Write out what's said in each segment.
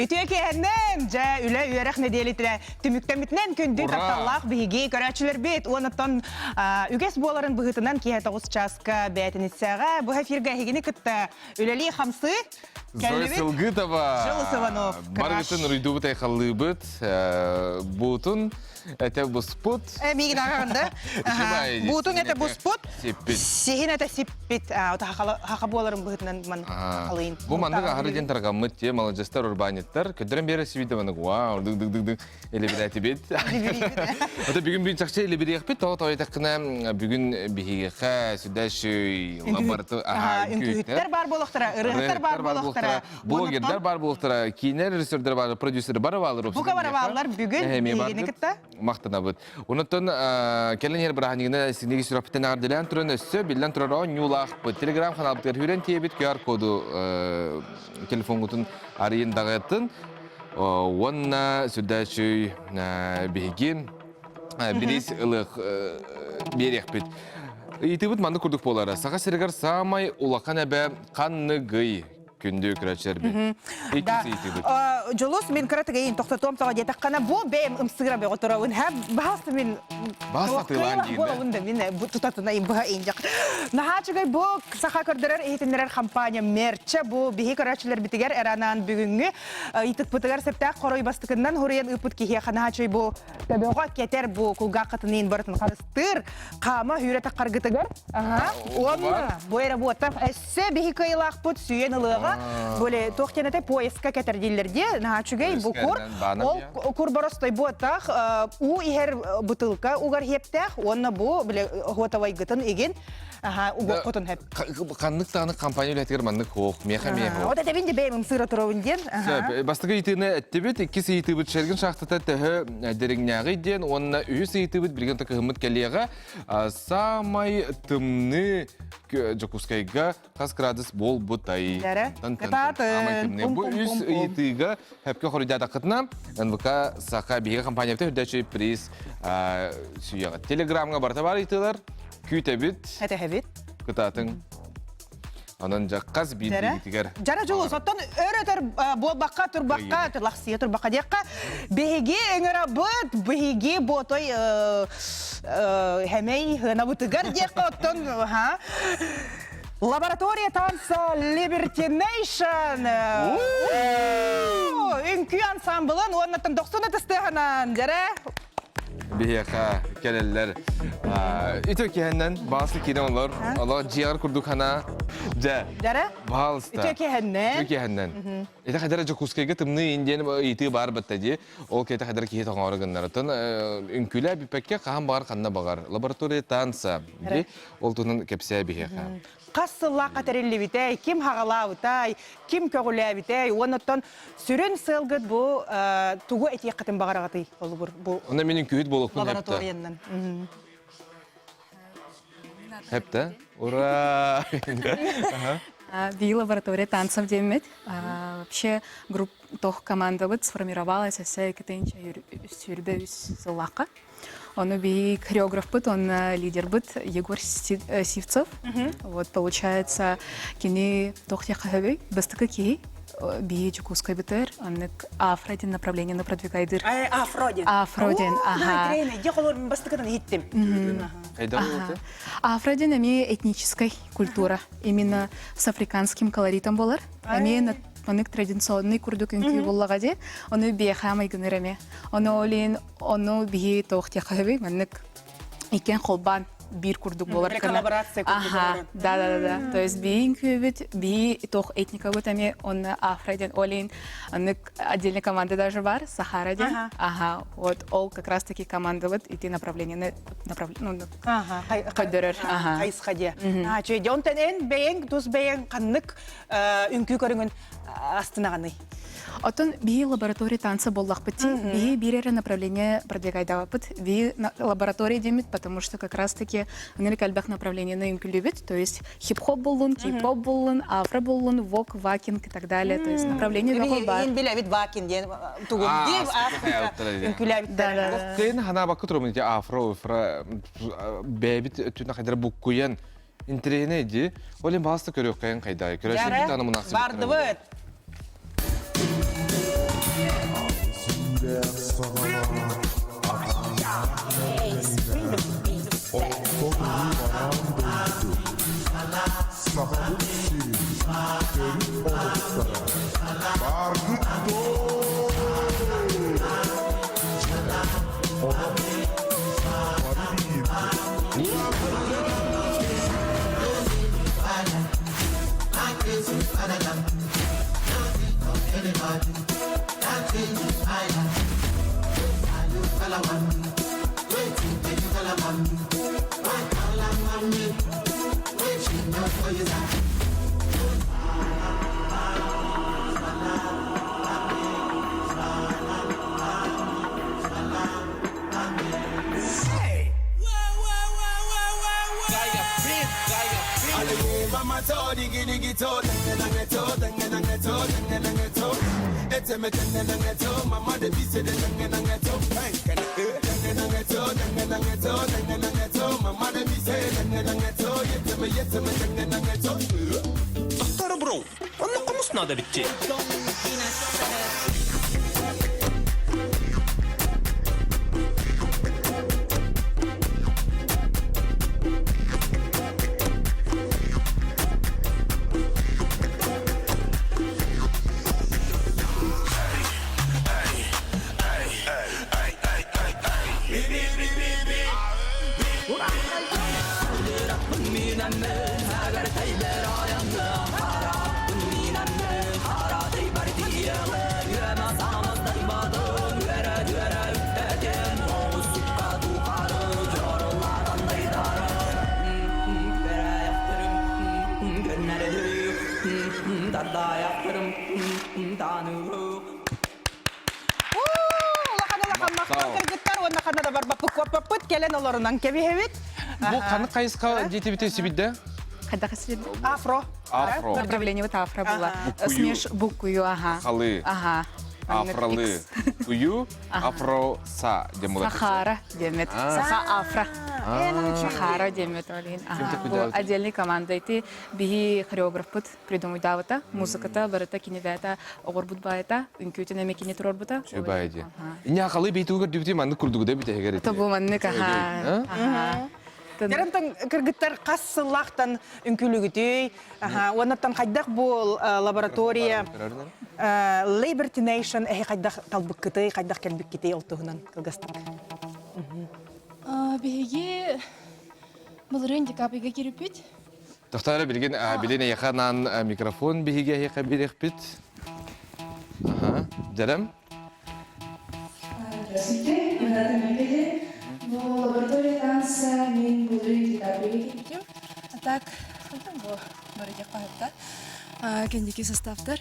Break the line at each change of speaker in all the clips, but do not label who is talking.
Ütüekehenden ja üle üyerek nedelitire tümüktemitinden kündü taptallaq bihiги көрәчілер бет. Онаттан үгес боларын бұғытынан кие 9 часка бәтінісіға. Бұға фирға хегені күтті үлелі қамсы.
Зоя Сылгытова.
Жылы Сыванов.
Барғытын рүйді бұтай қалы бұт. Бұтын әті бұспұт.
Меген ағағында. Бұтын әті бұспұт. Сеген әті сиппет. Хақа боларын бұғытынан ман қалайын.
Бұл мандық ағырден тарғамыт те, малажастар урбанеттар. Көдірін бері сивиді маны вау, дөг-дөг-дөг елебір әті бет. Бүгін бүгін чақшы елебір еқпет, тоғы тақына бүгін бігеға сүдәші лабарату
үңкүттер бар болуқтыра, ұрығыттар бар болуқтыра,
блогердар бар болуқтыра, кейінер режиссердар бар, продюсер бар балыр.
Бұқа бар балар бүгін бігені күтті.
Мақтана бұд. Онытын келін ер бір ағанегіне сігнегі сүраппеттен ағырдылан тұрын өссі, білден тұрары нюлақ бұд. Телеграм қанал бұттар хүрен тейбет QR коду телефон құтын арыйын дағайттын. Онна сүрдәші бігін бірес ұлық берек бұд. Итібіт манды күрдік болары. Саға сірігер самай ұлақан әбі қанны ғый. Күнді көрәчілер бе.
Жолос мен күрәтіге тоқтатуым таға детаққана бұл бәйім ұмсығыра бе ғотырауын. Басты мен
тоқтайлан
кейді. Мен тұтатына бұға ең жақ. Нағачығай бұл сақа көрдірер ейтіндерер компания мерчі бұл бейі көрәчілер бітігер әранан бүгінгі етік бұтығар сәптәқ қорой бастықынан ғұрыен үпіт кейе қанағачығай бұл көбеуға кетер бұл күлға қытынын бұрытын қарыстыр қама үйреті қарғытығар. Бойра бұттап әсі бейі көйлақ бұт сүйен ылыға böyle toxtenete poeska keterdilerdi naçugay bu kur o kur borostay botaq u iher butılka ugar heptaq onna bu böyle готовай gıtın igen ugo qotun hep
qanlık tağını kampanya üretker manlık hoq meha meha
o da tebinde benim sıra turawından
bastığı itini ettibit ikisi itibit şergin şaxtata tehü deringnyağı den onna üyüsü itibit bilgen takı hımmet kelliyaga samay tımны Жокускайга 10 градус бол бутай. Bu üs itiga hepke xorida taqatna NVK saqa biga kompaniyada hüddaçı priz suya Telegramga barta var itilar kütebit.
Hete hebit.
Qıtatın. Anan jaqas bildi itigar.
Jara jolu sattan öreter bol baqqa tur laqsiya tur baqqa diqqa behigi engara bot behigi botoy hemey hana butigar diqqa ottan ha Laboratoriya tansa Liberty Nation. Ünkü ansambılın ondan 90 testehenen jara
Biheqa keleller. Ütokehenden bazı kine onlar. Allah ciğer kurduk hana.
Jara?
Balsta. Ütokehenden. Ita kadar Jokускайga tımны indiyen iti bar battaji. Ol keta kadar kihe tağara gınnaratın. Ünküler bir pekke qahan bağır qanna bağır. Laboratoriya tansa. Ol tunun kepseye biheqa.
Qasılla qatarelli bitay, kim haqala bitay, kim kögülə bitay, ondan sürün sılgıt bu tuğu etiye qatın bağırağıtı olur bu.
Onda benim kühüt boluqpun hepta.
Laboratoriyandan.
Hepta? Ура!
Би лаборатория танцев демет. Вообще группа команда вот сформировалась, все кетенча сюрбе злака. Он би хореограф быт, он лидер быт Егор Сивцев. Вот получается кини тохтя хавей, бастыка ки би Жокускай битер, он Афродин направление на продвигайдыр.
Афродин.
Афродин, ага.
Я колор бастыкадан хиттим.
Афродин ами этнической культура, именно с африканским колоритом болар. Ами Онык традиционный курдук инки буллагади, оны бияхамай гыныраме. Оны олин, оны бии тоқтя хавей, маннык икен холбан бир курдук болар кана.
Коллаборация курдук болар.
Да. То есть бии инкюбит, бии тох этника вот ами, он Афродин, олин, онык отдельная команда даже бар, Сахарадин. Ага, вот ол как раз таки команда вот идти направление, ну, кайдырыр.
Кайсхаде. Чөйде, онтан эн бейен, дус бейен қаннык үнкі көріңін астынағаны.
Отон би лаборатория танца боллах пыти, би бирера направление продвигайдава пыт, би лаборатория демит, потому что как раз таки неликальбах направление на инклюбит, то есть хип-хоп боллун, кей-поп боллун, афро боллун, вок, вакинг и так далее, то есть направление вокал бар.
Ин билявит вакинг, тугундив, афро, инклюбит.
Да.
Кейн хана бакы тұрмын, афро, бәбит өттін қайдар бұққуян интерене еді, олен басты көрек қайын қайдай, көрәшін
барды бұд.
Доктор Броу, он кому надо идти?
Келен оларынан кебихевит.
Бұл қаны қайысқа жете бітесі бидді?
Когда хасили?
Афро.
Афро.
Направление вот афро было. Смеш букую, ага.
Қалы.
Ага.
Афралы. Кую, афро-са демулат.
Сахара демет. Саха афра. Сахара демет олин. Бұл отдельный команда эти биги хореограф пут придумать давата, музыката, барата кинедата, оғыр бұтбайта, үнкеутен әме кине тұрор бұта.
Шөбайды. Ине ақалы бейті өгір дебіте манны күрдігі бейті әгер еті.
Это бұл манны ага.
Ярантан кыргыттар кассыллахтан үнкүлүгүтүй, оннаттан кайдак бул лаборатория Liberty Nation кайдак талбыккыты, кайдак келбиккити олтугунан кылгастык.
Беге булрын декабрига кирипит.
Тохтары билген билен яханан микрофон бихиге яха билехпит. Ага, жарам.
Здравствуйте, меня зовут Михаил. В лаборатории танца мен булрын декабрига кирипит.
А так, қандай бұл бөріге қайыпта? Кендеки составтар.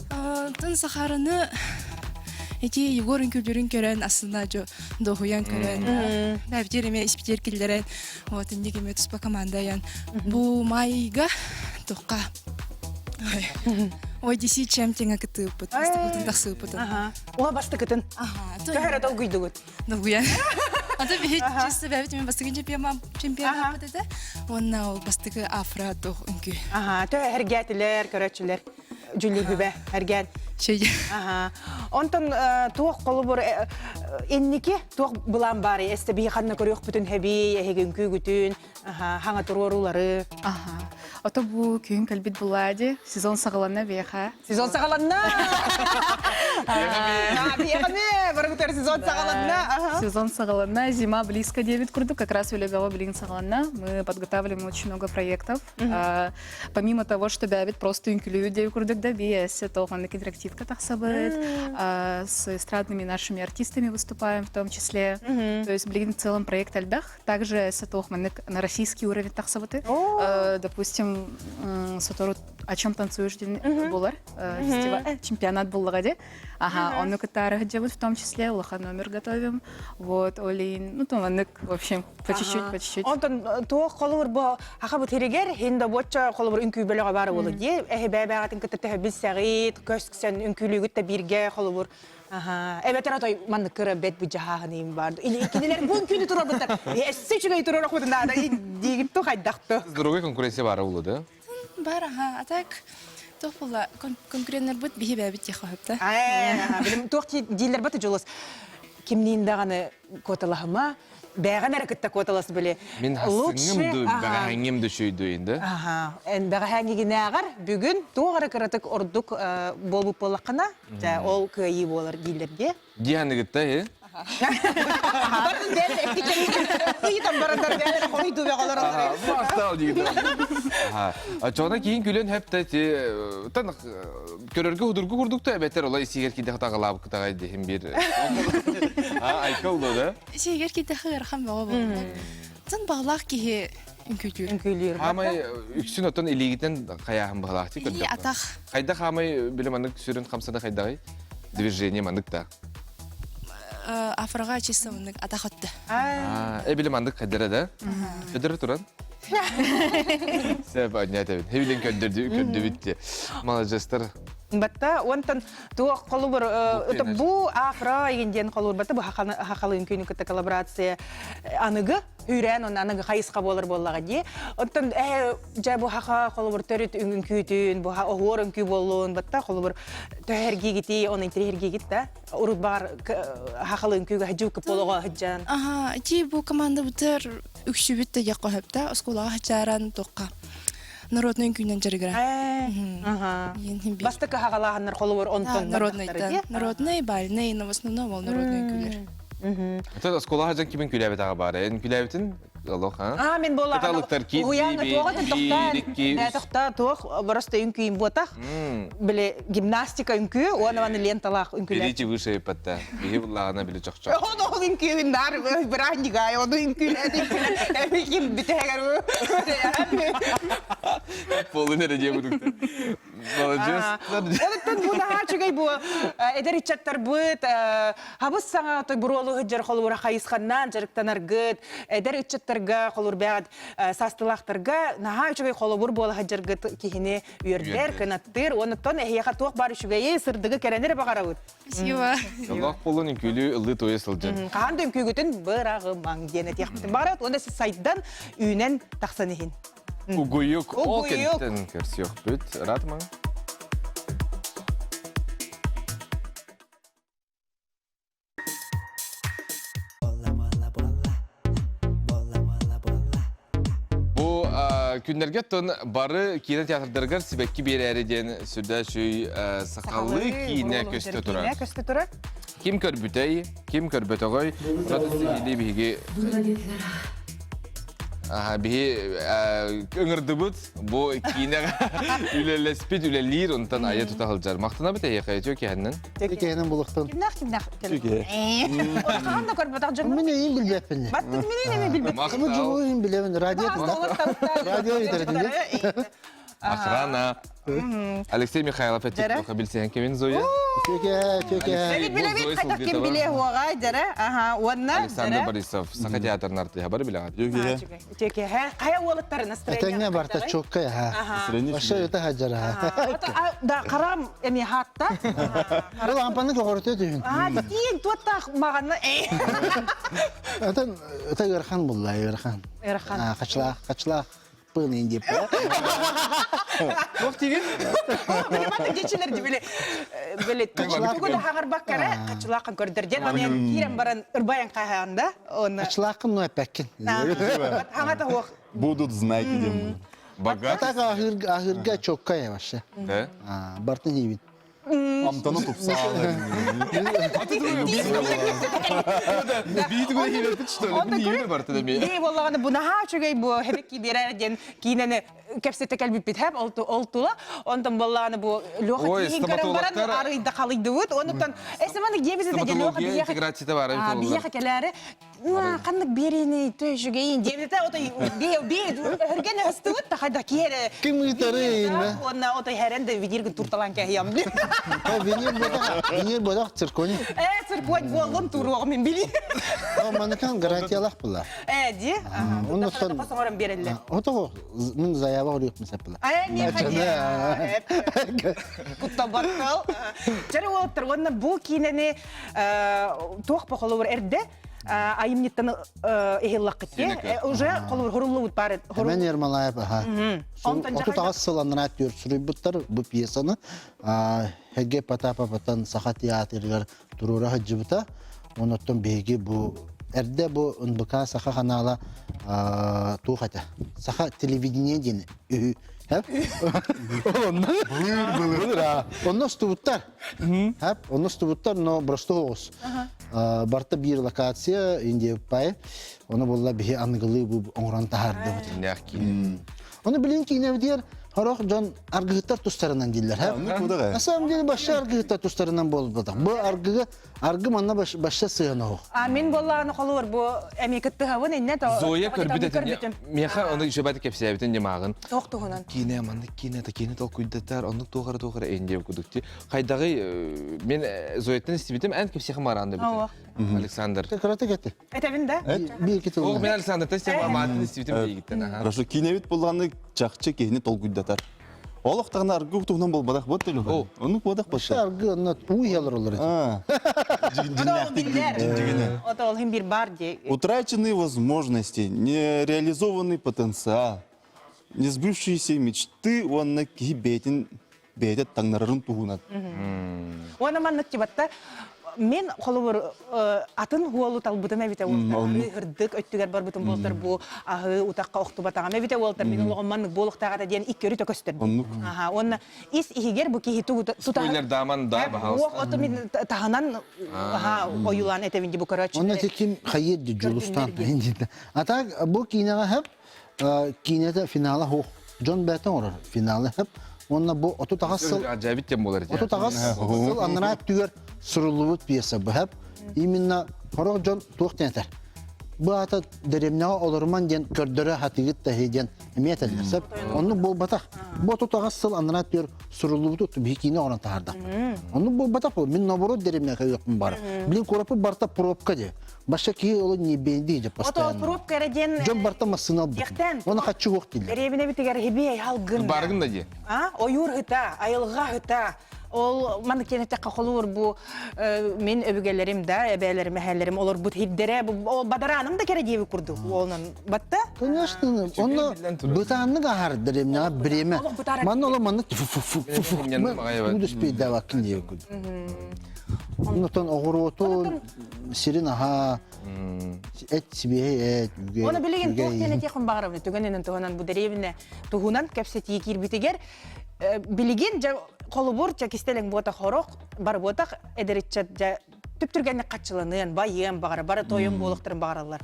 Тын сахараны эти Егорын күлберін көрен, асына жо дохуян көрен. Бәбдер еме испитер келдерен. Вот, индеге ме туспа командаян. Бу майга тоққа. Ой, деси чем теңа кыты ұпыт. Басты бұлтын тақсы ұпытын.
Уа басты кытын. Көхәрі тол күйдігіт.
Дохуян. Ата бит чисто бәбит мен бастыгын чемпионат бітеді. Онна ол бастыгы афра дох үнкі.
Тө әргәтілер, көрәтшілер. Жүлі бүбә, әргәт.
Şey.
Онтан туох қолы бұр еннеке туох бұлан бары. Әсті бей қанна көріқ бүтін әбей, әхеген күгітін, хаңа тұрорулары.
Ото бу күйін кәлбет бұлады, сезон сағаланна бейха.
Сезон сағаланна! Бейхаме! Бұрғытыр сезон сағаланна!
Сезон сағаланна, зима близко 9 курду, как раз Улебева блин сағаланна. Мы подготавливаем очень много проектов. Помимо того, что бәбет просто инкюлюют 9 курдuk да бейся, то он интерактивка так собой. С эстрадными нашими артистами выступаем в том числе. То есть блин в целом проект Альдах. Также с этого мы на российский уровень так собой. Допустим, Сатору «О чем танцуешь?» булар, чемпионат буллагаде. Он на катарах делают в том числе, лоха номер готовим. Вот, Олин, ну там он, в общем, по чуть-чуть.
Он там то холовар бо, ахабу терегер, хинда боча холовар инкюбелега бары болу ди. Бәбәгатын кытты бил сагит, көсксен инкүлүгүт та бирге холовар. Эбетер атай манны кыра бет бу жаһанын бар. Илер бу күнү турар бутар. Эссечүгөй турар окудунда дигитто кайдакты.
Другой конкуренция бары улы, да?
Бар, а так Тоқпыла конкуренттер бұд бихи бәбіт яқа хөпті.
Білім, тоқ дейлер баты жолыз. Кемнейін дағаны коталахыма, бәған әрекетті коталасы біле.
Мен хасыңымды, бәғаңымды шүйді енді.
Бәғаңегіне ағар, бүгін тоғары кіратық ордық болбып болақына, ол көйі болар дейлерге.
Дияны күтті,
Бардың дәл әптекені барандар бәлер қойды бе қалар олар.
Бастал дейді. Жоғына кейін күлен әпті көрерге ұдырғы күрдікті әбәттер олай сигер кейді қытағылабы қытағай дейін бір. Айқа ұлы да?
Сигер кейді қығырхан баға болды. Тын бағлақ кейі үнкөйлер.
Қамай үксін оттан илегітен қаяғын бағлақ тек
Или атақ.
Қайда қамай білім анық сүрін қамсада қайдағай? Движение манық да.
Афрага чисто мындык атақ өтті.
Білім анық қайдара да? Көдірі тұран? Сәп әдіне әтәбін. Хевілен көндірді бітті. Мала жастар.
Батта, онтан туақ қолы бір, бұл афра егенден қолы бір, бұл хақалы үнкүйінің күтті коллаборация анығы, үйрен, оны анығы қайысқа болыр болаға де. Онтан, жай бұл хақа қолы бір төрет үнкүйетін, бұл оғыр үнкүй болуын, батта, қолы бір төхерге кеті, оны интерьерге кетті. Ұрыт бар хақалы үнкүйге хәджу көп болуға хәджан.
Ти бұл команда бұтыр үкші бітті яққа хөпті, осколаға хәджаран тоққа. Народный үнкүйнен жарығыра.
Басты қағалағандар қолы бір онтан.
Народный, бальный, но в основном ол народный үнкүйлер.
Өтін осколаға жан кебін күләбет аға бары. Күләбетін Аллах, а?
Мен болла.
Каталыктар кит диби,
тоқта тоқ просто үнкүйін ботақ. Біле гимнастика үнкүй, оны ленталақ үнкүйлер.
Биличи выше патта. Биги буллагана били чоқ-чоқ.
Оны үнкүйін нар, бірандигай, оны үнкүйлер. Әмекем бітәгір.
Полын әрі будукта. Молодец.
Олықтан бұна хачығай бұ, әдер ичаттар бұд, хабыз саңа той бұролы ғыджар қолы бұра қайысқаннан жарықтанар ғыд, әдер ичаттарға қолыр бәғад састылақтарға, наға үшігай қолы бұр болы ғыджар ғыд кейіне үйердер, кінаттыр, оныттан әйеға тоқ бар үшігайы сырдығы кәрәнер бағара бұд.
Спасибо.
Аллах полын үнкүйлі ұлы тойы сылжын.
Қағанды үнкүйгітін бір-ағы маңдені тияқтын барат, онда сіз сайттан үйінен тақсан ехін.
Угуюк о кенттен көрсіоқ бүт. Рат маң? Бұл күндерге тұн бары кино театрдарға сібәккі бері әріден сүрді шүй сақалы кино көсті тұрар. Ким көрбүтәй, ким көрбөтөгөй, радостыйды биге. Биге өңірді бұ кейінеға үлелеспет, үлелер, онтан айы тұтағылжар. Мақтына біт әйеқай, төке әннің?
Төке әннің бұлықтың.
Кімнақ?
Төке.
Қағанда көрбөтақ жүрмі?
Мен ең білбеппін.
Баттың менен еме білбеппін.
Қымы жылу ең білемін, радио етердіңде.
Охрана. Алексей Михайлов әтек білсен кемен Зоя?
Төке.
Білебет қайтақ кем біле оғай, дәрі.
Александр Борисов, Сақа театрын арты хабары біле ғады.
Төке, қая олыттары настроение?
Әтәңе барта чоққа я. Баша өті хаджара.
Да, қарам әме хатта.
Бұл ампаны көғырты өтейін.
Дейін туаттақ мағанны.
Өті өрхан бұлла, өрхан. Қачлақ. Пылын деп.
Оқ деген?
Білематы дечелерді біле. Бүгін хағыр баққары қачылақын көрдірден. Оны керем баран үрбаян қағағанда.
Қачлақын ной пәккен.
Хаңата оқ.
Будут знать, где мы.
Богат?
Так ахырга чоққа я баша.
Да?
Бартын ебін.
Амтаны тупсалы.
Бейті көре хилетті, что ли? Бұл неймі барты да мен?
Ей болағаны бұнаға чөгей бұл хебекки берерден кейінені кәпсетті кәлбіп бітіп олтула. Онтан болағаны бұл лоқа кейін көрін баран арыйда қалыйды өт. Онтан әсіманы дебізді де лоқа
Стоматология интеграцияда бар.
бейеқа кәләрі. Қандық берені төй жүгейін дебізді отой үрген өсті өт. Тақайда кері.
Кім ұйтары ейін?
Онна отой әрінді видергі турталан кәйям.
Венер бодақ циркони.
Цирконь болғын туруғы мен білі.
Маныкан гарантиялақ бұла.
Де? Онда қосыңырын берілі.
Отығы, мен заяба ұрық мысап бұла.
Не қане. Құтта баттал. Жары олыптыр, онна бұл кейініне тоқ бұқылы бір әрді. айымниттан эхиллак китте. Уже холур хуруллубут бар.
Hemen Ермолаев, ага.
Онтан
Оту тағыз сыланына төр сүрейбіттар бұл пьесаны. Хеге пата-папатан саха театргар турура хаджыбыта. Оноттон беги бұл әрде бұл ұнбыка саха қанала туғата. Саха телевидение дені. Онно стубуттар. Онно стубуттар, но просто оғыз. Барта бір локация, инде пай. Оны болла бихи аңғылы бұл оңран тағарды. Оны білін кейіне өдер, Хорох Джон аргыттар тустарынан дилер. На самом деле башка аргыттар тустарынан болып бадық. Бұл аргы манна башка сыйаны оқ.
Мен болланы қолуыр бұл әмекетті ғавын әнне
Зоя көрбітетін, меха оны үшебәті кепсәбітін демағын.
Тоқтығынан.
Кейіне аманды, кейіне тол күйдеттер, оны тоғыры әйіндеп күдікті. Қайдағы мен Зояттың істебетім ән кепсеқі маранды бітім. Александр.
Текраты кетті.
Әтәбін да?
Ол мен Александр'та істеп аматын істебетім дейгіттен.
Хорошо, киневит болғаны жақчы кейіне тол күйдеттер. Ол оқтағына арғы ұқтығынан бол бадақ бөт төлі ғой. Оны бадақ бөт.
Аргы онна уйялар олар.
Ота ол хем бір бар де.
Утраченные возможности, нереализованный потенциал, несбывшиеся мечты, он на кибетин бедет таңнарын туғынат.
Оны маннық кебатта, мен қолуыр атын хуолу талбытым әбіте олтар. Үрдік өттігер бар бұтын болтар бұл ағы ұтаққа оқты батаған әбіте олтар. Мен олығын маннық болықтағада дейін иккері төкөстір. Оны ис ихигер бұл кейі тұтағын.
Спойлер даман да бағалысқа.
Оты мен тағынан ойылан әтәвінде бұл көрәтші.
Оны текім қайедді жұлыстан. Атақ бұл кейінеға әп, кейінеті финалы хоқ. Джон Бәтін орыр финалы әп. Онна бұл оту тағас сыл.
Ажабиттен болар.
Оту тағас сыл аннана түгер сұрылуыт пьеса бұл әп. Именно Хорох Джон туқтенетер. Бұл ата дәремнеға олырман ден көрдірі хатығыт тәхейден әмет әлерсіп. Оны бұл батақ. Бұл оту тағас сыл аннана түгер сұрылуыт ұтты бейкейіне орын тағарда. Оны бұл батақ бұл. Мен наборот дәремнеға өкпін бары. Білін көрапы барта пробка де. Баша кей олы не бейді де постоянно.
Ото пробка әреден...
Джон барта масынал бұтын. Оны қатшы оқ дейді.
Ребіне бітігер хебей алғын.
Барғын да де.
Ойыр ғыта, айылға ғыта. Ол маны кенеттәққа қолуыр бұл мен өбігелерім да, әбәлерім, әхәлерім, олар бұт хиддері, ол бадараным да кәрі дейбі күрді. Олынан батта?
Конечно, оны бұтанны ғағар дәремнеға біреме. Маны ола маны фу-фу-фу-фу-фу. Үндіспейді вақын дейбі күрді. Онытын оғыру отын, сирин аға, әт сібей әт, үгей.
Оны білеген тоқтені текін бағырымны, түгенінен тұғынан бұл дәребіне тұғынан кәпсет екер бітігер. Білеген қолы бұр, кестелің бота қорық, бар ботақ әдірітчат түптіргенне қатшыланын, байын бағары, бары тойын болықтырын бағаралар.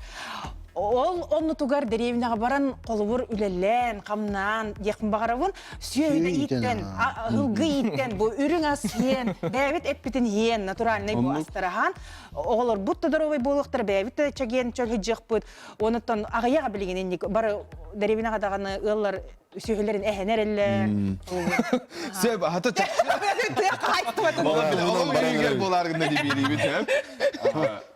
Ол оны тугар деревняға баран қолыбыр үлелен, қамнан, еқін бағарауын сүйейді иттен, ғылғы иттен, бұл үрің асыен, бәйбет әппетін ен, натуральный бұл астырахан. Олар бұтты дұровай болықтыр, бәйбет чаген чөлгі жеқ бұд. Оныттан ағаяға білеген ендік, бары деревняға дағаны ұллар сүйелерін әхенер әлі.
Сөп, ата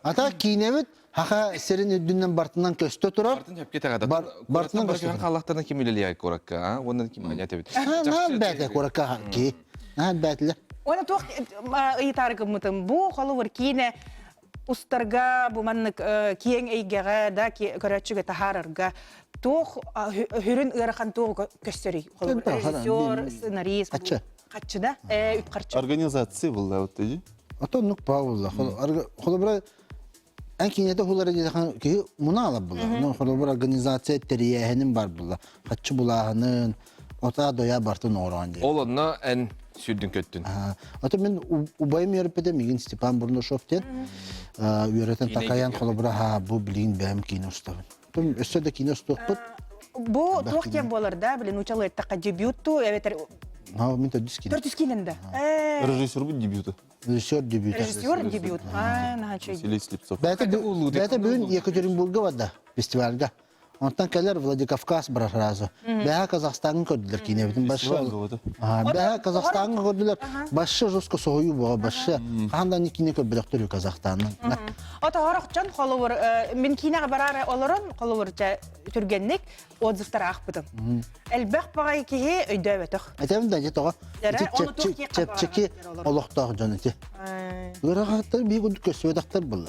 Ата кейіневіт, Хаха серин үддүннен бартынан көстө турар.
Бартын жапке тагада.
Бартынан көстө.
Халлахтардан ким үлелия коракка, ондан ким аят эбит.
Наа бәте коракка ки. Наа бәтле.
Оны тоқ ыйтаргы мытым бу холовыр кине устарга бу маннык киең эйгеге да көрөчүгө тахарырга тоқ хүрүн ырахан тоқ көстөрүй. Режиссер, сценарист. Каччы да? Үткарчы.
Организация был, да, вот эти.
Ата нук паулла. Холобра Әнкенеті құлары дейдіған кейі мұна алап бұла. Құлы бір организация тәрияхінің бар бұла. Қатшы бұлағының, ота доя бартын ораған дейді.
Ол онына ән сүрдің көттін.
Ата мен ұбайым еріпеді, меген Степан Бурнушовтен үйеретін тақаян құлы бір бұл білейін бәйім кейіні ұстауын. Өсті де кейіні ұстауқпыд.
Бұл тоқтен болар да, білін ұчалы әттіққа дебютту, әветер...
Мен 400 кейін.
400 кейінді.
Режиссер бұл дебюты.
Режиссер дебют.
Режиссер дебют.
Василий Слепцов.
Бәті бүгін Екатеринбурга вады фестивальға. Онтан келер Владикавказ бар сразу. Бәһә Казахстанын көрдүлөр кинебитин башы.
Фестиваль болду.
Бәһә Казахстанын көрдүлөр. Башы жоско сою бо башы. Кандай ни кине көрбөлөктөр Казахстанның.
Ата хорохчан холовор мен кинага барар олорон холоворча түргенник отзывтар акпытым. Элбек багай кие өйдөбөтөх.
Айтам да жетого. Чепчеки олоктог жонути. Гырагаттар би гуд көсөдактар булла.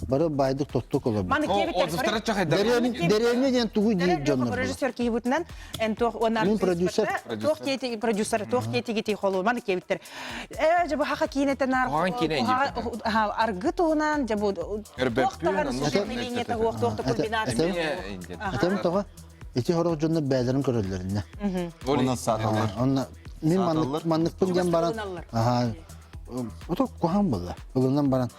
Бары байдык тоттук олор.
Маны
Отзывтары чахайдар.
Дереме ден тугу ди жоннор.
Режиссер кийбутнан эн тох онар.
Мен продюсер.
Тох кейти продюсер тох кейти гити холо маны кейбиттер. Жабы хака кинетенар.
Оған кинен
Аргы тугунан жабы тохтагар сюжетнелинета тохта комбинация.
Атам тога. Эти хорог жоннор бәйләрен көрөлләрне.
Онан саталар.
Онна мен маннык ден баран. Ага. Ото кохан булла. Улунан баран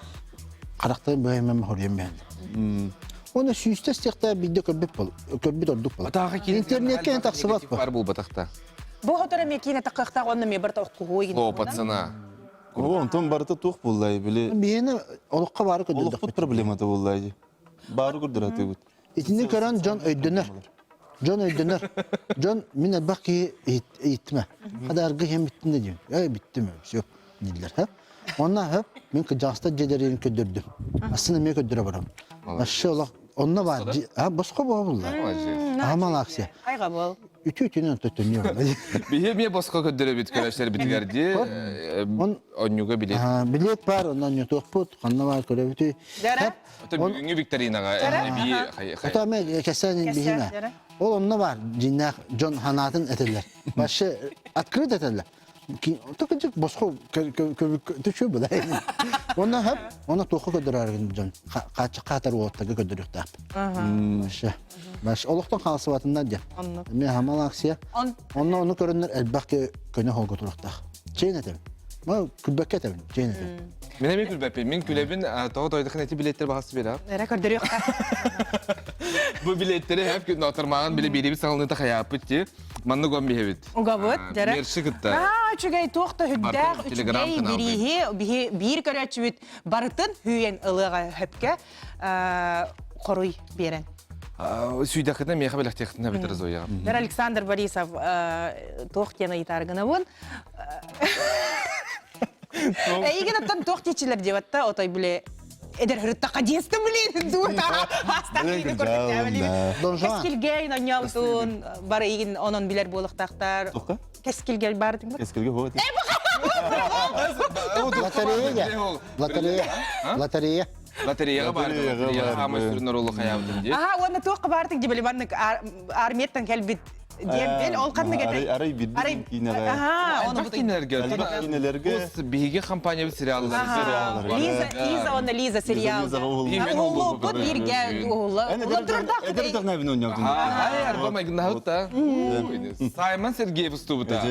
карактар бөймем хорьем мен. Оны сүйістес текта бидде көббет бол. Көббет ордук бол. Интернетке таксыбат
бар бул батакта.
Бу хотора мекине такыкта онны ме бір тохкуй.
О, пацана.
Онтон барыта тух буллай биле.
Бияны олыққа бары көділдік.
Олук проблематы буллай. Бары көрдүрәте бут.
Итini көрән Джон өйдөнөр. Джон өйдөнөр. Джон мен әлбәк ки итме. Кадаргы хем биттинде дим. Биттиме. Всё. Дилер, ха? Онна ха мен кыжаста жедерин көдөрдүм. Асына мен көдөрө барам. Машалла. Онна бар. Боско болду. Амал акция.
Айга бол.
Үтүтүнөн төтөнү.
Бие боско көдөрө бит көрөштөр битгерди. Онюга билет.
Билет бар, онан ютуппут, канна бар көрөбүтү.
Дара.
Ото бүгүнгү викторинага бие
Ата мен кесен бихиме. Ол онна бар. Жиннак Джон Ханатын этелер. Башы открыт этелер. Только боско төчө була. Онна хап, онна тохо көдөрөр Джон. Качы катар оттага көдөрүк тап. Башы. Баш олуктан калсыбатында де. Мен хамал акция. Онна оны көрүнөр элбак көнө холго туракта. Чейн этем. Ма күлбөккө этем. Чейн этем.
Мен эми күлбөппүн. Мен күлөбүн тойдыкын эти билеттер баасы бер.
Рекордер yok.
Bu biletleri hep gün oturmağın bile biri bir salınıta hayapıt ki. Manlı gombi hevit.
Ugabut, dara.
Mersi gıtta.
Çugay toxta hüddaq,
Telegram
üçgey
kanalı.
birihi bir köröçübüt barıtın hüyen ılığa höpke qoruy beren.
Süydakıda meha bilak tektina biteriz o ya.
Dara Alexander Borisov toxtena itargına bun. Egen attan toxtiçiler devatta otay bile eder hırtta qadiyestim bilin duta hastaqini көрсөтөбүлүм.
Don Juan.
Keskilgey nanyaltun бар egen onun biler bolуктактар.
Тоққа?
Keskilgey бардың ба?
Эскерге хот.
Лотерея.
Loteriyaga var. Loteriyaga ama sürünler olu hayapıtın diye.
Aha, onu toqqa bardıq dibili banнык armiyetten kelbit. Diyen ol qandı gede.
Арай биддин кинеге.
Aha, onu
Bak kinelerge.
Кинелерге.
Bu bilgi kampanya bir seriallar.
Liza onu Liza serial.
Yemin
Oğlu bu birge oğlu.
Эдер тагнавин ойнап.
Hayır, bu magna hatta. Simon Sergeyev ustubuta.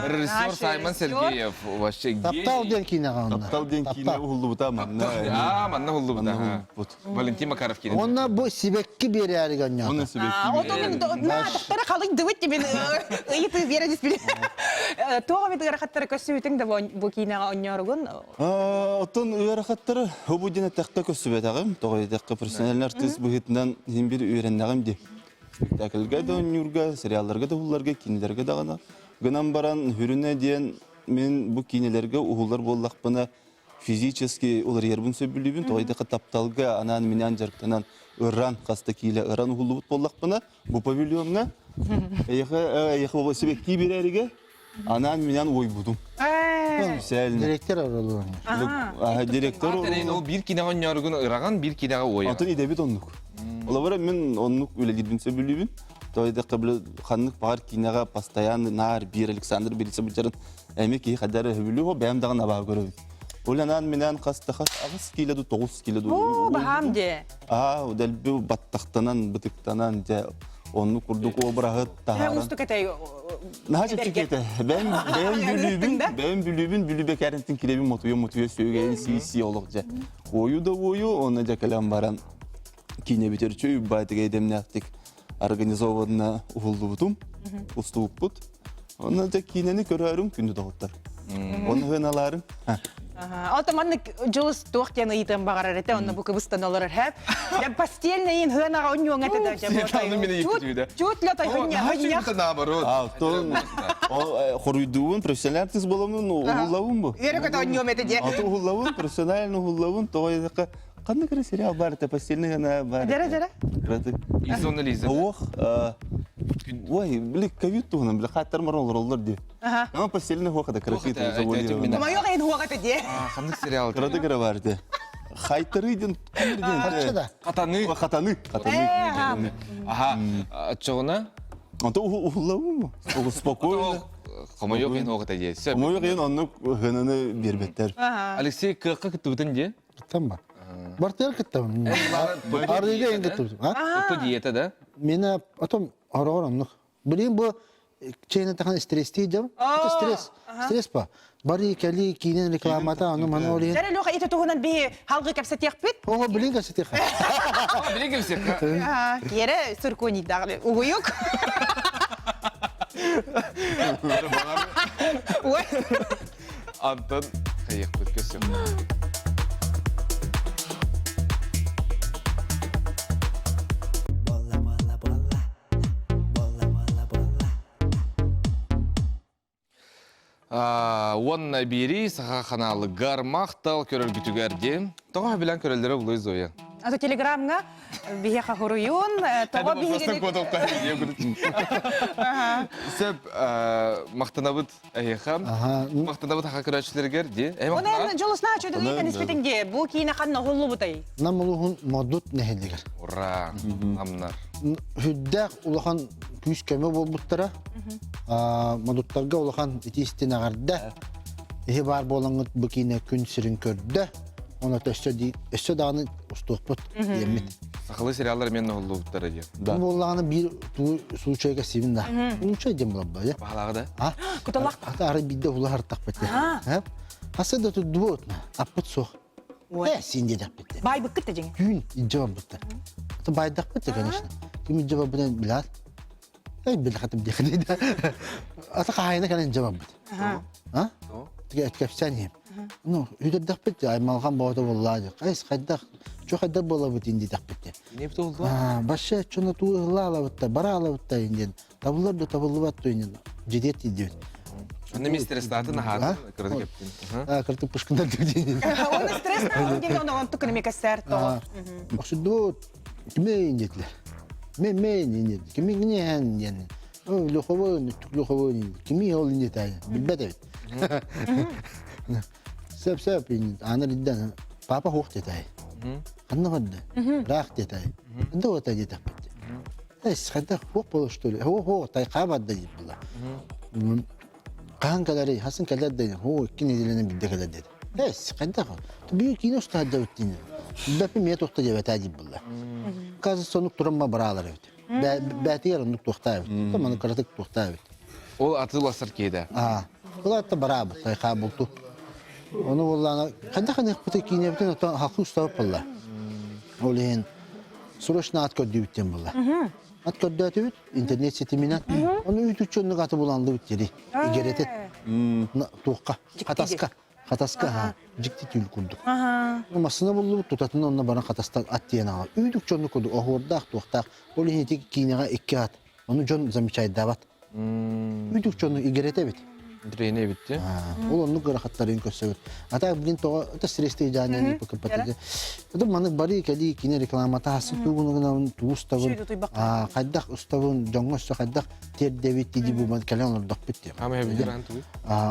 Rejissör Simon Sergeyev. Вообще
Таптал ден кинега онна.
Таптал ден кине улду бута манна.
Manna hullu bu da. Valentin Makarov kine.
Онна бу сибекки берери ганья.
Оны себеп.
Отомен на доктора қалың дыбыт мен ыйты бередис биле. Тоға мен ырахаттары көсүбүтүң да бу кинега онноргун.
Оттон үйрахаттары хобудина тақта көсүбетагым. Тогойдакка профессионал артист быгытынан хим бир үйреннагым ди. Спектакльга да онюрга, сериалларга да уларга, кинелерге да гана. Гынан баран хүрүнө диен мен бу кинелерге угулар боллакпына физически улар ербун сөбүлүбүн тогойдакка тапталга анан менен жарктанан ыран каста киле ыран угулубут боллакпына бу павильонна эйха себекки берериге анан менен ой будум.
Директор аралуу.
Директор
O bir kine onyorgun ıragan bir kine oya.
Атын идебит оннук. Ола бара мен оннук үлегидин сөбүлүбүн. Тойда кабыл ханнык бар кинега постоянно нар бир Александр Борисов бучарын эми ки хадары хөбүлү бәм дагы наба көрөбүт. Оланан менен каста хас 9 кило.
О, бахамде.
Удал бу баттактанан бытыктанан же онну курдук обрагыт таган.
Устукатай.
Нахачып чекете. Бәм бүлүбүн бүлүбекәринтин килебин мотуя сөйгән си олук же. Ою да ою, оны да калам баран. Кине битерчөй байтыга эдемнактик организованно улдубутум, уступпут. Оны да кинени көрөрүм күндү дагыттар. Оны гыналарым.
Алтаманнык жылыс туақтен ыйтын бағарар әте, онны бұқы бұстан олар әп. Постельный ин хынаға оннуң әті да Чут лётай хынях.
Алтын хоруйдуын профессионал артист боламын, уллавын бу.
Ерек әті оннуң әті де.
Алтын уллавын, профессиональный уллавын, тоғай даққа қандай кірі сериал бар, постельный ғана бар.
Дәрі.
Изон Лиза.
Ох, ой, блин, ковид туғынан, блин, қаттар маролар олар де. Ама постельный хоқада красит.
Ма йоға ен хуақ әті де.
Қандай сериал?
Крады кірі бар де. Хайтырыден,
Харчада.
Қатаны. Аха, чоғына?
Антон уллавын бу. Спокойно.
Қомайоқ ен оғыта де.
Мойық ең онны ғынаны бербеттер.
Алексей, қаққа күтті бұтын де?
Кыттан ба? Бартер кыттан. Арыйга ең кыттан.
Ұтты диета, да?
Мені атом арағарамнық. Білейін бұл чейін таған стресс дейдім. Это стресс. Стресс ба? Бары кәлі кейінен рекламата, аны мана олейін.
Дәрі лөға еті тұғынан бей халғы кәпсет еқпет?
Оға білейін кәсет еқа.
Біле келсек.
Кері сүркөні дағылы. Уғыйық.
Антон, қайық бүткесім. Онна бери саха каналы гармақтал көрөр күтүгерди. Тоға билен көрөлдөрө булуй зоя.
Ато телеграмға бейеқа хуруюн, тоға бейгені...
Сөп мақтанабыт әйеқам, мақтанабыт ақа көрәчілергер де.
Оны жолысына чөйді дейін іспетінге, бұл кейіне қанна ғолу бұтай.
Нам ұлығын мадут нәхелдегер.
Ура, амнар.
Хүддәқ ұлыған күйіс көмі бол бұттара. Мадуттарға ұлыған етестен ағарда. Ехе бар болаңыт бұл кейіне күн сірін көрді. Оны өссө дағаны ұстуқпыт емет.
Сақылы сериалдар мен ұлы бұттары де.
Бұл болағаны бір случайға себін да. Случай дем бұл ба, я?
Бағалағы да?
Күталақ.
Ата ары бидді ұлы артақ бәтті. Асырда тұдды бұтына, аппыт соқ. Сен дедік бәтті.
Бай бұқытты жеңі.
Күн иджаван бұтты. Ата байдақ бәтті, конечно. Кім иджаван бұдан білад? Білі қатым декілі да. Ата қайына кәлін иджаван бұтты. Тіге әткәпсән ем. Ну, үйдердақ бітті, аймалған бауыда болады. Қайыз қайдақ, чо қайдақ бола бұт енді дақ бітті.
Не бұты олды?
Башы, чоны туғыла ала бұтта, бара ала бұтта енден. Табылар да табылы бәтті енден. Жедет еді.
Оны мистер Статын ағатын кірді кептін.
Кірті пұшқындар дегенде.
Оны стресс на оны түкіні мека сәр тоғы.
Оқшыды от, кіме ендетілер? Мен ендет, кіме гіне ән енден. Лұқовын, түк лұқовын ендет. Кіме ол ендет айы, білбәт әбет. Сөп, аныр идден, папа хоқ детай. Қанны қадды, рақ детай. Инда ота детак бітті. Әс, қайда хоқ болу штөлі. Хоқ, тай қабадда дейд бұла. Қаған кәләрі, хасын кәләр дейді. Хоқ, кен еделенен білді кәләр дейді. Әс, қайда қа. Бүйі кейін ұста адда өттейді. Бәпі мет оқта жебет әдейд бұла. Қазы сонық тұрымма бұралар өт. Бәті ер ұнық тоқта өт. Таманы қыратық тоқта өт.
Ол аты ласыр кейді.
Бұл атта бара бұт, тай қа бұлту. Оны олланы қайда-қайда бұты кейінебітен оттан халқы ұстауып бұлла. Ол ең сұрышына ат көрді өттен бұлла. Ат көрді әті өт, интернет сетімінен. Оны өт үтчөнлік аты бұланды өттері. Егеретет. Туққа, қатасқа, жікті түйіл күрдік. Масына бұлды бұт, тұтатын онына баран қатаста ат дейін аға. Өт үтчөнлік күрді, оғырдақ, туқтақ. Ол ең етек кейінеға екі ат. Оны жон замечайдават. Өт үтчөнлік егерете бет.
Дрейне бітті.
Ол онны қырақаттарын көсі өт. Ата білін тоға, өті стресті жағынан епі көппәтеді. Өті маны бары кәлі кейіне рекламата хасын туғынығынан туғыстағын, қайдақ ұстағын, жоңға ұста қайдақ тердевет дейді бұл кәлі онырдақ бітті.
Ама әбілдер антуы?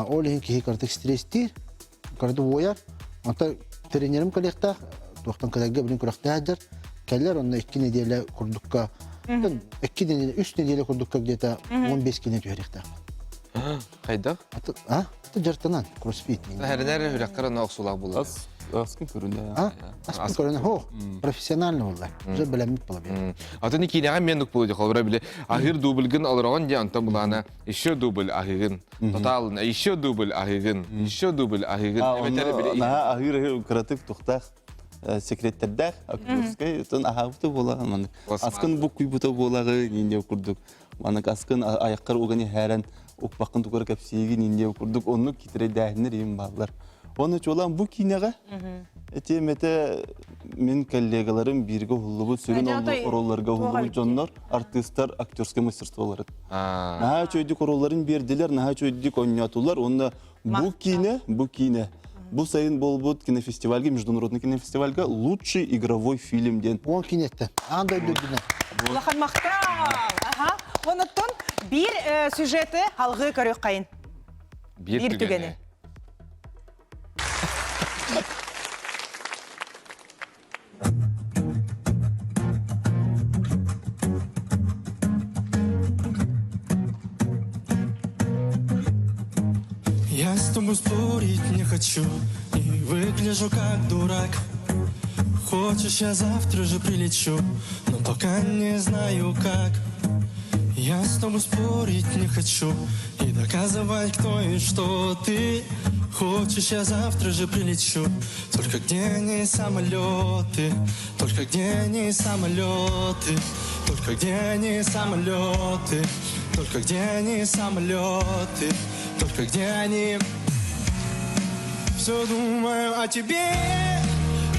Ол ең кейі қырдық стресті, қырды ойар. Онта тренерім кәліқтақ, туқтан кәлігі білін күріқті әдір. Кәлілер онына 2 неделі күрдікқа, 3 неделі күрдікқа где-то 15 кене түйеріқтақ.
Қайдақ?
Аты жартынан, кроссфит.
Әрінәрі хүрәққара науқсулақ болды.
Аскын көрінді.
Аспын көрінді, профессиональный олар. Уже білемет бола бер.
Аты не кейінеған мен нүк болды, қолбыра біле. Ахир дублгін алыраған де, антон бұлағына еще дубль ахигін. Тоталын, еще дубль ахигін, еще дубль ахигін.
Ахир кіратып тұқтақ. Секреттердәк, актерскай, тон ахавты болаған. Аскын бұқ күйбұта болағы нендеу күрдік. Манык аскын аяққар оғаны әрін оқпақын тұқыр кәпсейгі нендеу күрдік. Оны кетірі дәхінер ең балылар. Оны чолан бу кинеге. Этемете мен коллегаларым бирге хуллубут сүрүн оролларга хуллубут жоннор, артисттар, актерское мастерстволары. Наха чөйдүк оролларын бердилер, наха чөйдүк ойнатулар. Онда бу кине. Бу сайын болбут кинофестивальге, международный кинофестивальге лучший игровой фильм ден.
Он кинетті. Андай дүрдіне.
Улахан мақтал. Оныттон bir сюжеті халғы көрек қайын. Bir түгені.
Я с тобой спорить не хочу и выгляжу как дурак. Хочешь, я завтра же прилечу, но пока не знаю как. Я с тобой спорить не хочу и доказывать, кто и что ты. Хочешь, я завтра же прилечу, только где не самолеты, только где не самолеты, только где не самолеты, только где не самолеты, только где они. Все думаю о тебе,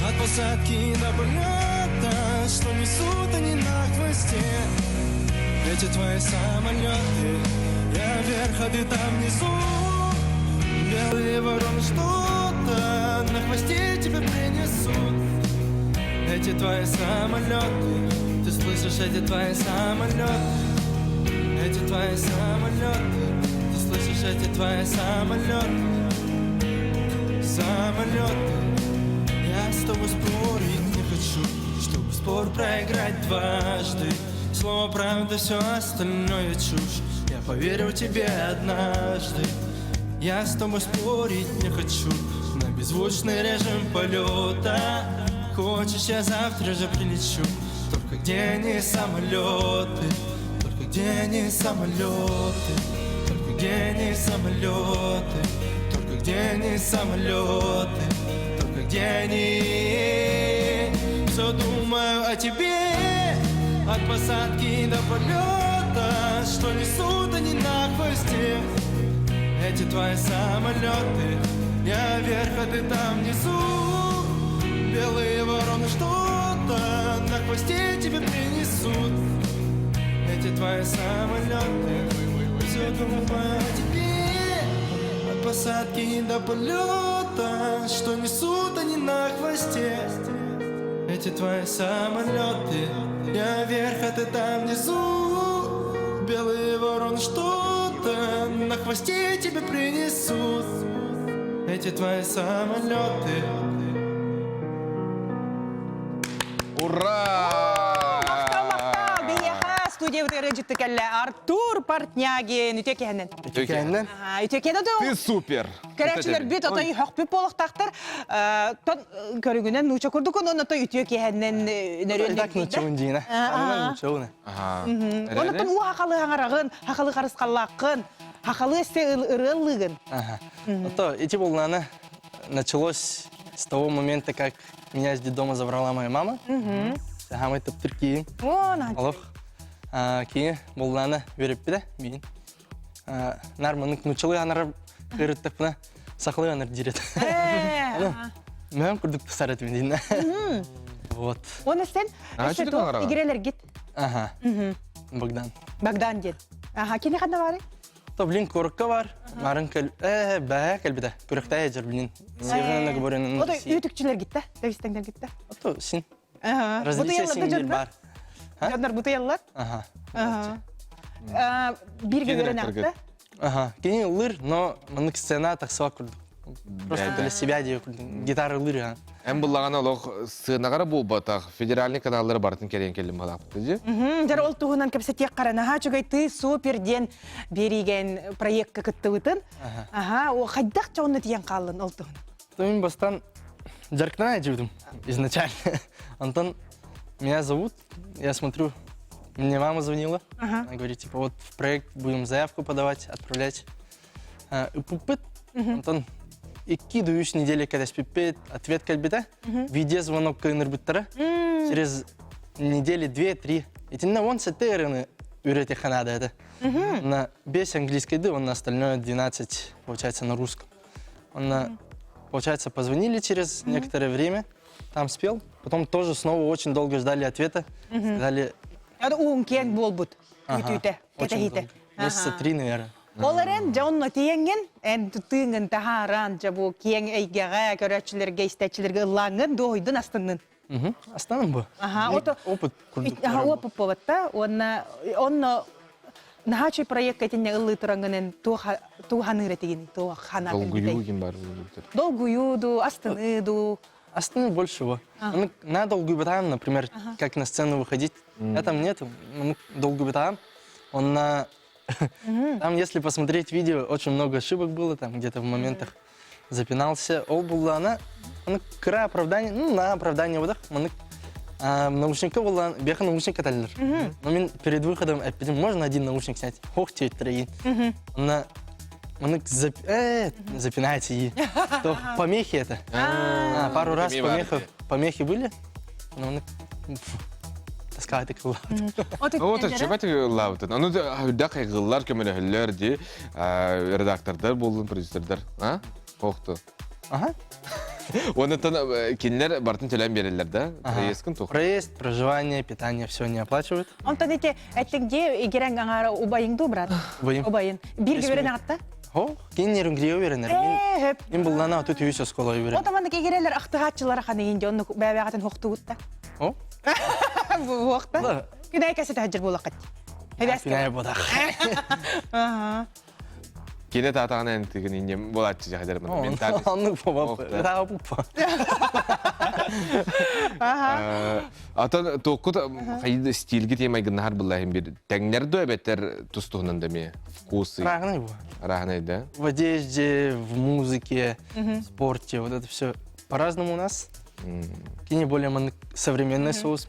от посадки до полета, что несут они на хвосте. Эти твои самолеты, я вверх, а ты там внизу. Белые вороны что-то на хвосте тебе принесут. Эти твои самолеты, ты слышишь, эти твои самолеты. Эти твои самолеты, ты слышишь, эти твои самолеты. Самолеты, я с тобой спорить не хочу, чтобы спор проиграть дважды. Слово правда, все остальное чушь. Я поверю тебе однажды. Я с тобой спорить не хочу на беззвучный режим полета. Хочешь, я завтра же прилечу, только где не самолеты, только где не самолеты, только где не самолеты, только где не самолеты, только где не. Все думаю о тебе, от посадки до полета, что несут они на хвосте. Эти твои самолеты, я вверх, а ты там внизу. Белые вороны что-то на хвосте тебе принесут. Эти твои самолеты, все думаю о тебе, от посадки до полета, что несут они на хвосте. Эти твои самолеты, я вверх, а ты там внизу. Белые вороны что-то на хвосте тебе принесут. Эти твои самолеты.
Ура!
Мақтал, бейеха студия өтері жүттікәлі Артур Портнягин, үтекенен.
Төкенен.
Үтекенен
Ты супер.
Көрәчілер бет отой хөкпіп болықтақтыр. Көрігінен нұча күрдікін, оны той үтекенен нөрелі дейді. Оны тон у хақалы аңарағын, хақалы қарысқаллақын, хақалы әсте ұрылығын.
Эти волнаны началось с того момента, как меня из детдома забрала моя мама. Хамай таптыр кейін. Аллах. Кейін волнаны веріп біді, бейін. Нарманың нұчылы анарап қырыттық бұна сақылы анар дирет. Мәм күрдік тұсарат мен дейін. Вот.
Оны сен игерелер гит.
Ага. Богдан.
Богдан дед. Кені қанда бары?
Блин, корыкка бар. Марын бәк әлбіді. Көрікті әжір білін. Севінені көрінен.
Ода үйтікчілер гитті, дәвістеңдер гитті.
Син. Различия сингел бар.
Жондар бұты еллар? Бірге көрін ақты?
Кені ұлыр, но мұнық сцена тақсыва күрді. Просто для себя дей күрді. Гитара ұлыр.
Әм бұллағана олық сығынағара бұл батақ федеральный каналлары бартын керен келім балақты же?
Жар ол туғынан көпсі тек қарана. Чөгай ты суперден береген проектқа күтті ұтын. Қайдақ жауны тиен қалын ол туғынан?
Мен бастан жаркна әжівдім изначально. Антон, меня зовут, я смотрю, мне мама звонила. Она говорит, типа, вот в проект будем заявку подавать, отправлять. Пупыт, Антон, iki до 3 недели, когда спипет, ответ кальбита, видеозвонок к энергбиттара, через недели 2-3. Эти на вон сетерины урети ханада это. На без английской ды, он на остальное 12, получается, на русском. Он на получается, позвонили через некоторое время, там спел. Потом тоже снова очень долго ждали ответа. Сказали,
Ады уң кен болбут.
ага,
Үтүтэ,
очень
кетехите.
долго. Месяца 3, наверное.
Оларен жонно тиеңген, эн тыыңын тахаран жабу киең эйгеге, көрөчүлөргө, истечилерге ылаңын дойдун астынын.
Останем бы.
Ага,
Ну,
ото
опыт курдук.
Ага, опыт болотта, онно нахачы проект кетинне ылы тураңгынын тууханы ретигин, туухана.
Долгую ким бар.
Долгуюду, астыныду.
Остальные больше его. Ну, на долгую бытам, например, как на сцену выходить, там нету. Ну, долгую бытам, он на... Там, если посмотреть видео, очень много ошибок было, там где-то в моментах запинался. Ол была она кра оправдание, ну, на оправдание вот так, наушника была, беха наушника талер. Но мен перед выходом, можно один наушник снять? Хох, те трои. Она запинается и то помехи это. Пару раз помехи были, но он таскает их.
Вот чебат лаутын. Аны да кайгылар көмөлөһөллөр ди, редактордар болдун, продюсердар, а? Хохту.
Ага.
Онытын кинлер бартын төлөм берелер да? Проездкын тух.
Проезд, проживание, питание, все не оплачивают.
Онтон эти эттеңде игерен аңара убайыңды брат.
Убайым.
Убайын. Бирге берен агатта?
О, киннерин грио веренер.
Хөп.
Мен буллана отут үйсө сколой верен.
Отамандык игерелер актыгатчылар ханы инде онны бәбәгатын хоктугутта.
О,
Бу вакытта. Күнәй кәсе таҗир булакат.
пинай бодак.
Ага.
Кине татаган энтигин инде болатчы жагдыр мен. Мен тани.
Аннык бабап. Тага бупа.
Atan tokut haydi stilgi temay gınnar bullahim bir tengner dö beter tustугунан деме вкусы.
Рагный был.
Рагный, да?
В одежде, в музыке, в спорте, вот это все по-разному у нас. Кини более современный соус.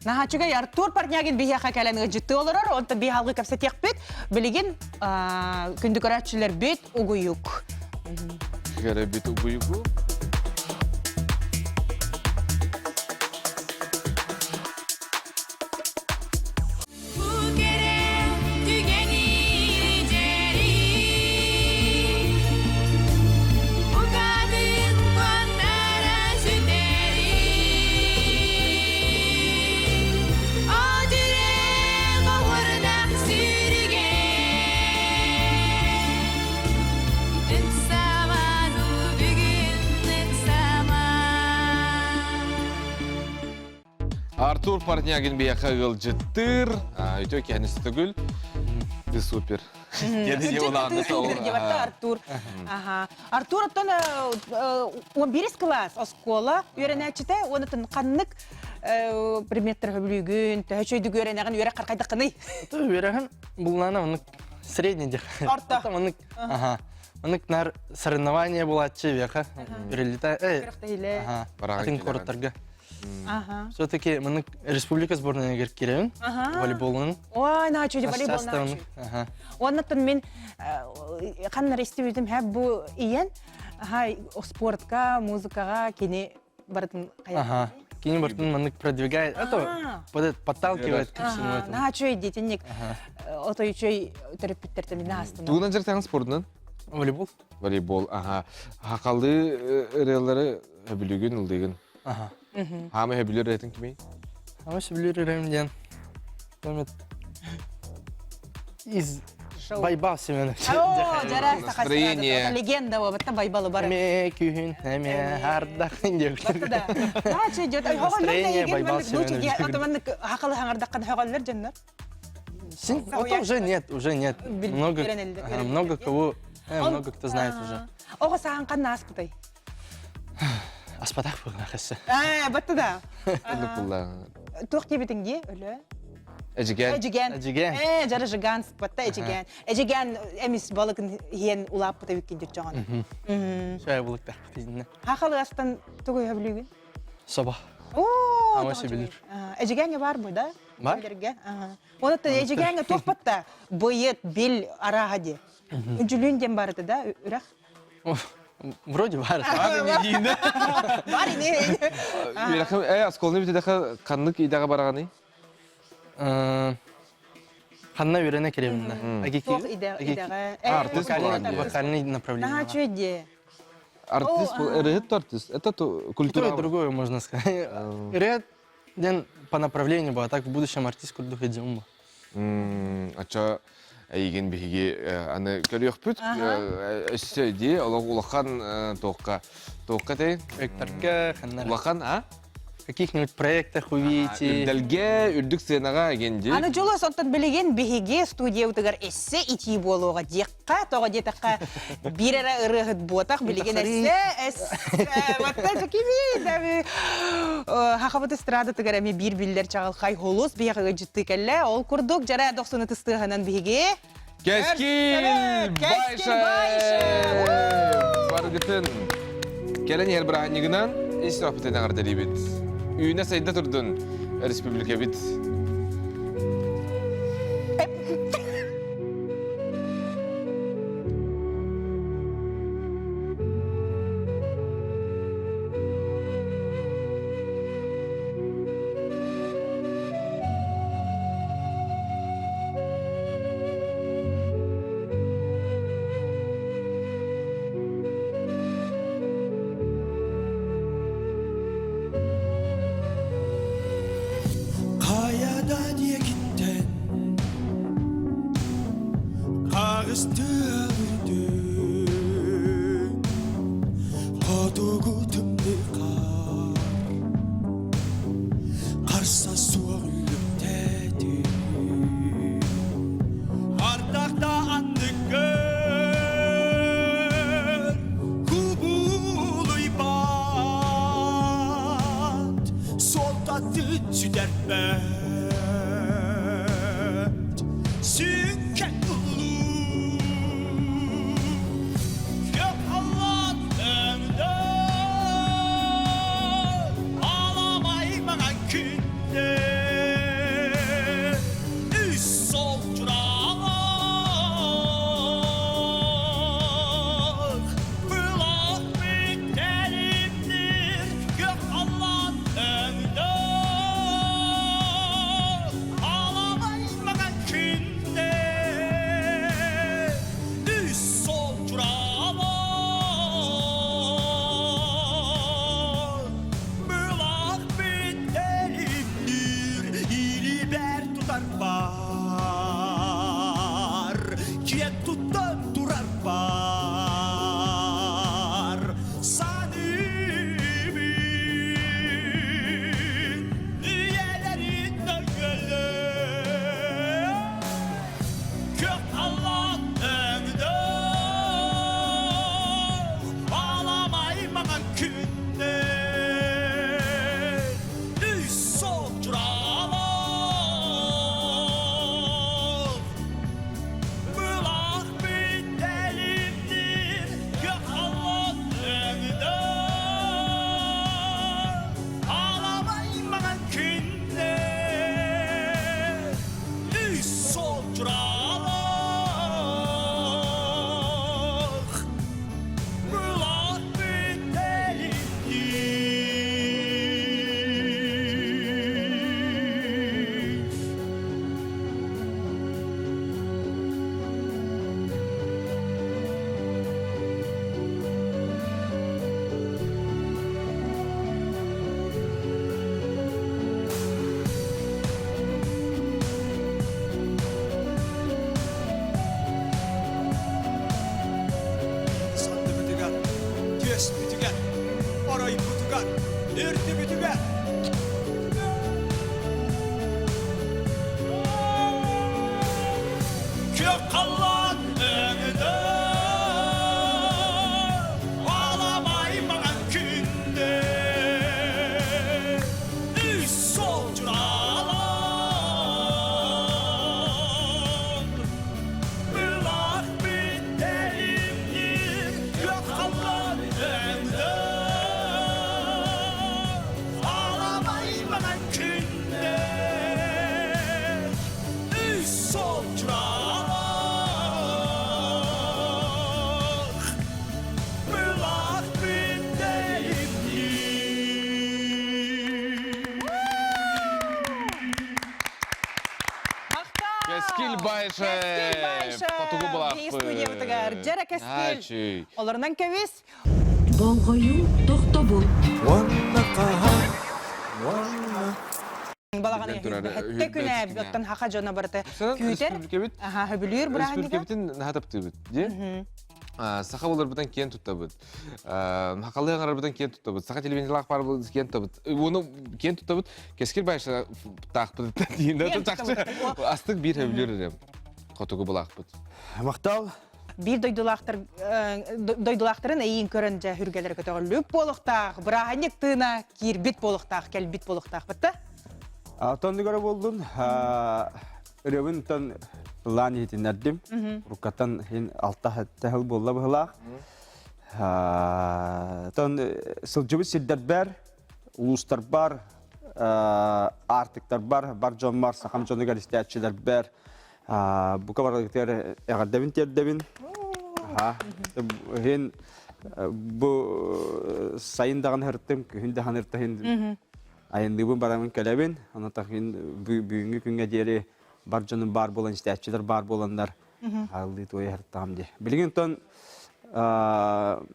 Нахачыга Артур Парнягин бихяка кәләнге җитте олорор, онта бихалгы кәпсә текпет, билеген күндүкөрәчләр бит угуюк.
Гәрә бит угуйгу. Артур Парнягин бияка гылжыттыр. Өтө кенisi түгүл. Ты супер. Кеди оланды
Артур. Ага. Артур оттон 11 класс оскола үйренәчите, онытын каннык предметтер хөблүгүн, төчөйдү үйренәгән үйрә каркайда кыны.
Үйрәгән буллана аны средний дек.
Орта.
Ага. Аны нар соревнования булатчы века. Прилетает.
Ага.
Атын корттарга.
Ага.
Все-таки мы республика сборная Геркиревин, волейболын.
Ой, начали волейбол начали. Оннан мен каннар истебедим һәм бу иен, спортка, музыкага кини бардым кая.
Ага. Кини бардым мы продвигает, это подталкивает к всему этому.
Начали детинник. Ото үчөй терапевттер мен астына.
Тугунан жертаңыз спортунан?
Волейбол.
Волейбол, ага. Хакалды релары хөбүлүгүн ылдыгын.
Ага.
Хамы хөбүлөр этин кими?
Хамы хөбүлөр ремден. Томет. Из байбал семена.
О, жарас
настроение.
Легенда во, бата байбалы бар.
Ме күн, ме хардак индек.
Да. Начи жот.
Настроение байбал семена.
Атаман хакалы хаңардаккан хагаллар жаннар.
Это уже нет. Много кого, много кто знает уже.
Ого сахан канна аспытай.
Аспадак бүгін ақысы.
Батты да.
Улукулла.
Тоқ тебетіңге, өлі?
Эжиген.
Эжиген.
Жары жыган спатта эжиген. Эжиген эмис балыкын хиен улап бұта өккен жүр жағаны.
Шай бұлықтақ дейінне.
Хақалы астан түгөй өбілігі?
Соба. Амасы білір.
Эжигенге бар бу да?
Бар.
Онытты эжигенге тоқ батта бұйет, бел, арағаде. Үнжілуінден барды да, үрақ?
Вроде бар.
Бар ине.
Асколны битеде канлык идага бараганы?
Ханна үйрене керемінді.
Тоқ идага.
Вокальный направление.
Наға чөйде?
артист, рэгэт артист. Это
То и
культура.
другое, можно сказать. Ряд ден по направлению был, а так в будущем артист курдух идем.
Ача айген биһиги аны көрөкпүт. Өссөйди, улахан тоққа тей.
Проекторка, ханнар.
Улахан, а?
В каких-нибудь проектах увидите.
Үрдәлге, үрдік сценаға генде.
Аны жолы сонтан билеген биһиге студия утыгар эссе ити болуга декка тога детакка бирера ырыгыт ботак билеген эссе ватта кими да хахабыт эстрада тыгар эми бир биллер чагыл хай холос бияга житти келле ол курдук жара 90 тыстыганан биһиге
Кескил Байша! Баргытын. Келен ер бираханнигынан эсрапытын аңарды бит. Үйіне сайда тұрдың республика бит.
Kayada diye gittin Ağızdı öldün Kodugu tümlü kar Karsa soğulluk dedi Ardakta andık gör Kubuluy bat Soldatı tüdertme Sükken ulu Yok Allah'ımda Ağlamayı bana günde Üst sol durak Bılak biterimdir Yok Allah'ımda Ağlamayı bana günde Üst sol durak Bılak biterimdir İliber tutar var Kiyet tutan durar var Sanimin üyelerinden gelir Kök Allah'ımda Ağlamayı bana günde Üst sol durak Bılak bitelimdir Kök Allah'ımda Ağlamayı bana günde Üst sol durak Bılak bitelimdir Sandı bütügen, tües bütügen, orayı bütügen, irti bütügen. Kök Allah'ımda Ağlamayı bana günde Üst sol durak Bılak bitelimdir Kök Allah'ımda Ağlamayı bana günde Üst sol durak Bılak bitelimdir
Кескил Байша! Потугу
Биһиги студия утыгар жара кескил
Ачый.
олорунан кебис
Болғойу тоқтобул.
Балаганы хәтта күнә оттан хака жона барты күтер. Аха, хөбүлүр браһан диген.
Республикабитин нахатаптыбыт, де? Саха болар бұдан кен тұттабыд. Хақалы аңарар бұдан кен тұттабыд. Саха телевизиялақ бар бұл кен тұттабыд. Оны кен тұттабыд, кескер байшы тақпыд. Астық бір хөбілер әрем. Қотығы бұл ақпыд.
Мақтал.
Bir doydulaqtарын әйін көрін жа хүргелер көтіғі löp болықтақ, бұрағанек тына кирбит болықтақ, кәлбит болықтақ бітті?
Tondu göre buldun. Rövün ton lan yitin nerdim. Rukatan hin altta tehel bolla bıhlaq. Ton sılcıbı siddet ber, uluslar bar, artıklar bar jon var, sakam jonu gel istiyatçılar ber. Bu kadar gitler eğerdevin terdevin. Hin bu sayın dağın hırttım, hünde hanırtta hin. Ayındığım baramın kelebin, anlatayım büyüğü günge diğeri barcanın bar bolan istiyatçılar bar bolanlar halde toya her tam diye. Bilgin ton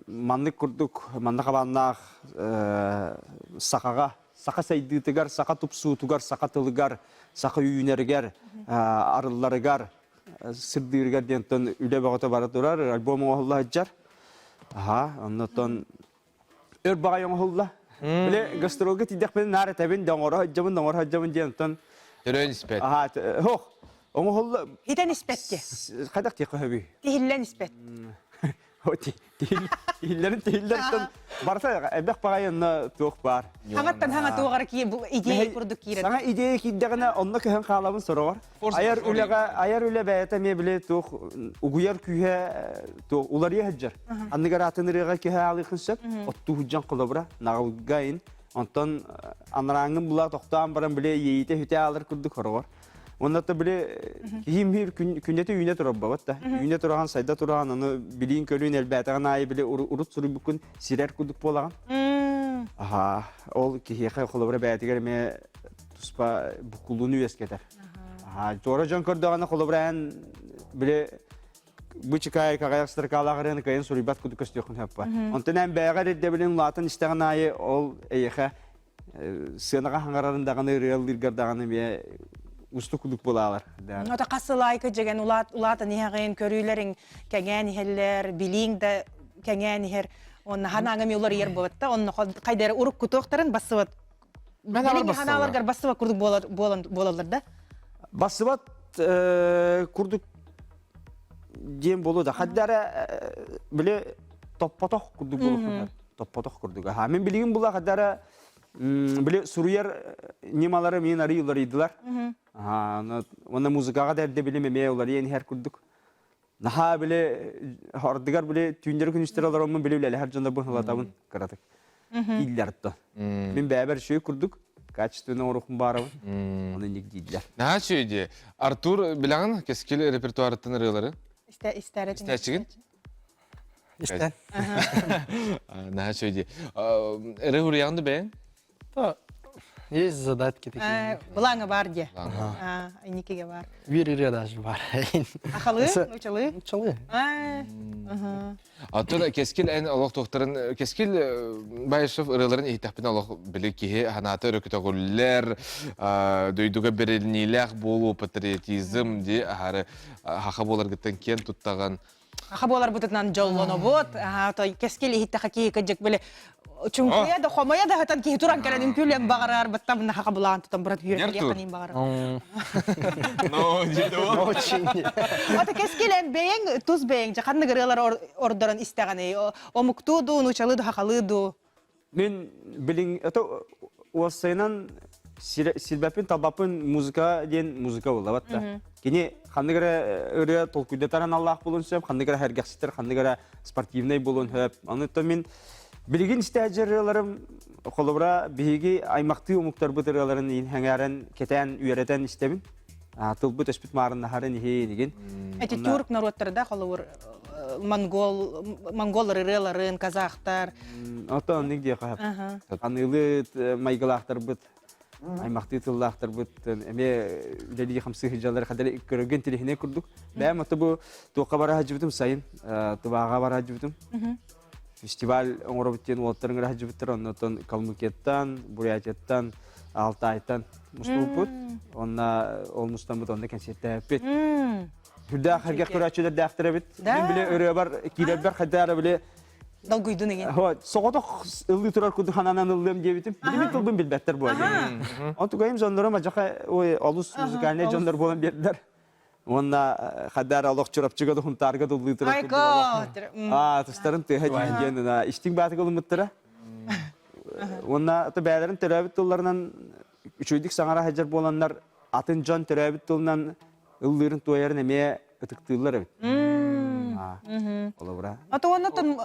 manlık kurduk, manlık abannak sakaga, saka saydı tıgar, saka tupsu tıgar, saka tılıgar, saka yünerger, arılargar, sırdırgar diyen ton üle bağıta barat durar, albomu Allah eccar. Aha, anlatan örbağa Allah. Bile gastrolga tidak ben nare tabin dongora hajamın diyen ton.
Törön ispet.
Aha, hoh. Onu holla.
Hiten ispetti.
Kadak tiqı habi.
Tihillen ispet.
Hoti. Tihillerin ton. Barsa ebek pagayın tuğ var.
Hamattan hama tuğara ki bu ideyi kurduk kiren.
Sana ideyi kiddegine onna köhen kalamın soru var. Ayar üle beyete me bile tuğ uguyar kühe tuğ ulariye hajjar. Anne garatın rıga kühe alıkınsak ottu hujjan qılabra nağılgayın. Ondan anarangın bula toqtan baran bile yeyite hüte alır kurduk soru var. Onda da bile him künnete yüne turab babat da. Yüne turahan sayda turahan onu bilin kölün elbette ayı bile urut suru bukun sirer kurduk bolan. Aha, ol ki hiye kolabra beytiger me tuspa bukulunu yesketer. Aha, çorajan kurdağına kolabran bile bu çıkay kagayakstar kalağırın kayın suribat kuduk istiyorsun hep var. Ondan en beğer de bilin latın isteğen ayı ol eyehe sığınağa hangararındağını realdir gardağını me ustu kuduk bolalar.
Ota kasılayka jegen ulata nihagen körülerin kegen heller biling da kegen her onna hananga mi ular yer botta onna kaydere uruk kutoqtарын basıvat. Biling hanalargar basıvat kurduk bolalar da.
Basıvat kurduk diyen bolu da. Haddara bile toppotoq kurduk bolu. Toppotoq kurduk. Ha men biligim bula haddara bile Suriyar nimaları men arıyorlar idiler. Ha ona muzikaga da bile me ular yeni her kurduk. Naha bile hardigar bile tüyünleri günüştürüyorlar ama bile her canda bu halatabın karadık. İller to. Men beraber şey kurduk. Kaçtığına oruqum barabın. Onu nik değiller.
Naha şöyle, Artur bilağın keskili repertuarıtın arıyorları? İsterçigin?
İşten.
Naha şöyle. Ere huriyandı beğen?
Есть задатки такие.
Булаңа бар де. Никеге бар.
Вирире даже бар.
Ахалы, учалы?
Учалы.
Атын кескил en Allah tohtarın keskil bayışıf ırıların ihtiyapın Allah bilir ki hanatı rökütagüller duyduğu berilniler bolu patriotizm diye haha bolar gitten ken tuttağın.
Haha bolar bututnan jollono bot. Keskil ihtiyaka ki kajak böyle Çünküya da xomaya da hatan ki turan karen imkülem bağırar battam naha bulan tutam burat hüyür yakanim bağırar.
No, ciddi o.
Ata keskilen beyin tuz beyin jakan nagaralar ordaran istagane o muktudu nuçalı da hakalıdu.
Men bilin ato wasaynan silbapin tabapın muzika diyen muzika ola batta. Kini xandigara öre tolkudetaran Allah bulunsa xandigara hergaxsiter xandigara sportivnay bulun hep. Anıtta men bilgin istihacırlarım kolubra bihigi aymakti umuktar bıtırlarının hengaren keten üyereten istemin. Tılbı tespit marın naharın heyinigin.
Eti Türk narotlarda kolubur Mongol rıraların, Kazaklar.
Ata annik diye kahap. Anılı maygalaktar bıt. Aymakti tılaktar bıt. Eme üleli hamsı hıcaları kadar körgen tilihine kurduk. Ben ata bu tuğqa bara hacıbıtım sayın. Tuğağa bara hacıbıtım.
фестиваль оңоробыттен олаттарын гражибыттыр, оннотон Калмыкеттан, Бурятияттан, Алтайттан муступут. Онна олмустан бут онда концертте пет. Хүлдә хәргә көрәчеләр дәфтәре бит. Мин биле өрә бар, киләр бар хәдәре биле.
Далгуйдун эген.
Хо, соғотоқ ылды турар күді хананан ылдым дебитим. Биле тылбын билбәттер бу. Антугайым жонлары мажака ой алус музыкальный жонлар болан бердиләр. Онна хәдәре алык чурап чыгады хунтарга дулды турар. Тустарын тәһә дигән иштиң баты гылмыттыра. Онна та бәйләрен терәбит тулларынан үчүдик саңара хаҗар боланнар атын жон терәбит тулнан ылдырын тоярын эме ытыктылар бит. Олабра.
Ата оннотон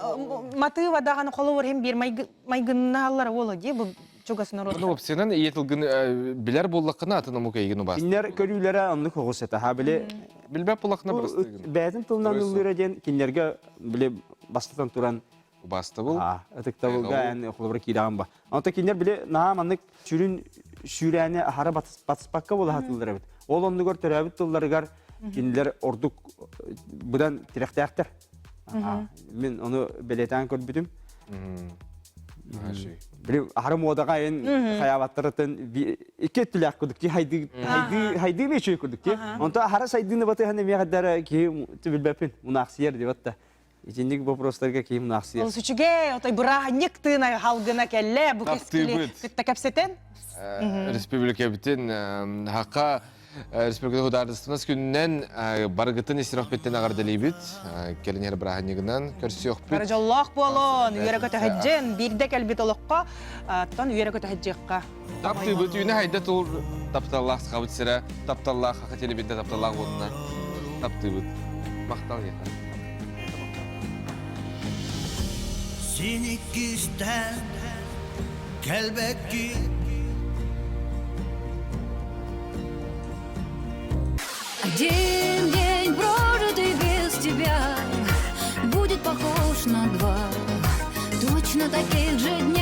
маты вадаганы коловор hem bir майгынналар оло ди бу чугасын орот.
Ну, сенен иетилген билер буллакына атына мукайгыны бас.
Киннер көрүләре анны когысата. Ха биле
Билбәп буллакына барыстыгын.
бәдин тулнан ылдыра ден киннерге биле бастан туран
Басты бул.
Ытыкта булга аны олабра кираган ба. Anta киннер биле нааманнык чүрүн шүрәне хара батыспакка була хатылдыра бит. Ол онны гөр терәбит тулларыгар кинлер ордук будан тирәктәктер. Мен аны белетән көрбүтүм. Биле хара модага ен хаябаттырытын ике тиләк күдүк хайды мечүй күдүк. Онта хара сайдыны баты хәне мегәдәр ки тибилбәпин мунаксиер дип атта. Ичиндик вопростарга ки мунаксиер.
Ол сүчүгө отой браһаник тына халгына келле бу кескили күттә кәпсетен.
Республика битен хакка республика хударыстыныз күннен баргытын истирах беттен агардалибит. Келинер браханигынан көрсөк бит.
Каражаллах болон, үйрәкә тәһәҗҗен, бирдә кәлбит олыкка, тан үйрәкә тәһәҗҗекка.
Тапты бит үне хайда тур тапталлах сабыт сире, тапталлах хакатели битте тапталлах онна. Тапты бит. Мактал ята.
Синик кистән кәлбәкки
Один день прожитый без тебя будет похож на два точно таких же дней.